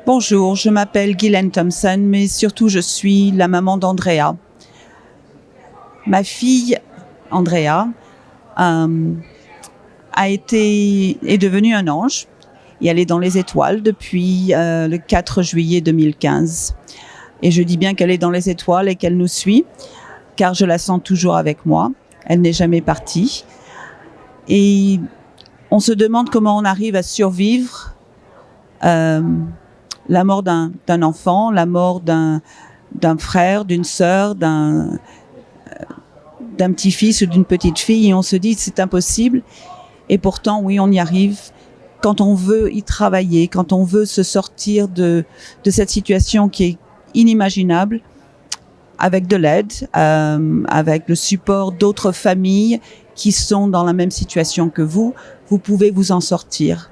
Bonjour, je m'appelle Guylaine Thompson, mais surtout je suis la maman d'Andrea. Ma fille, Andrea, est devenue un ange et elle est dans les étoiles depuis le 4 juillet 2015. Et je dis bien qu'elle est dans les étoiles et qu'elle nous suit, car je la sens toujours avec moi. Elle n'est jamais partie. Et on se demande comment on arrive à survivre la mort d'un enfant, la mort d'un frère, d'une sœur, d'un petit-fils ou d'une petite fille, et on se dit c'est impossible. Et pourtant, oui, on y arrive quand on veut y travailler, quand on veut se sortir de cette situation qui est inimaginable, avec de l'aide, avec le support d'autres familles qui sont dans la même situation que vous pouvez vous en sortir.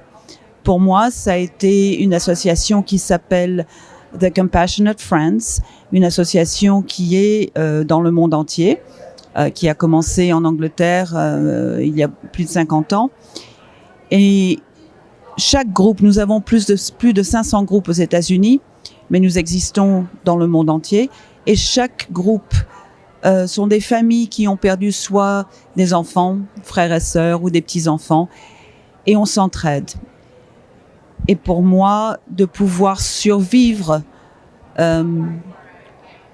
Pour moi, ça a été une association qui s'appelle The Compassionate Friends, une association qui est dans le monde entier, qui a commencé en Angleterre il y a plus de 50 ans. Et chaque groupe, nous avons plus de 500 groupes aux États-Unis, mais nous existons dans le monde entier. Et chaque groupe sont des familles qui ont perdu soit des enfants, frères et sœurs, ou des petits-enfants, et on s'entraide. Et pour moi, de pouvoir survivre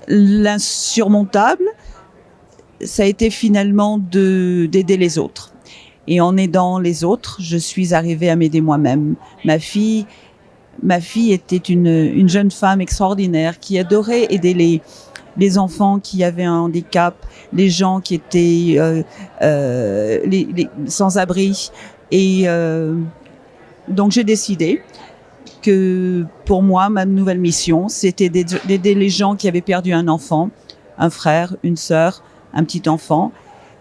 l'insurmontable, ça a été finalement d'aider les autres. Et en aidant les autres, je suis arrivée à m'aider moi-même. Ma fille était une jeune femme extraordinaire qui adorait aider les enfants qui avaient un handicap, les gens qui étaient les sans-abri. Et donc j'ai décidé que pour moi, ma nouvelle mission, c'était d'aider les gens qui avaient perdu un enfant, un frère, une sœur, un petit enfant,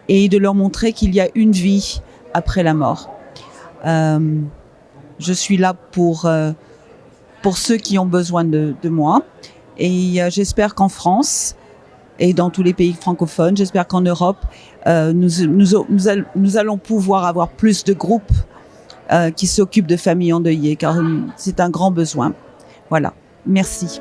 et de leur montrer qu'il y a une vie après la mort. Je suis là pour ceux qui ont besoin de moi, et j'espère qu'en France et dans tous les pays francophones, j'espère qu'en Europe, nous allons pouvoir avoir plus de groupes qui s'occupent de familles endeuillées, car c'est un grand besoin. Voilà, merci.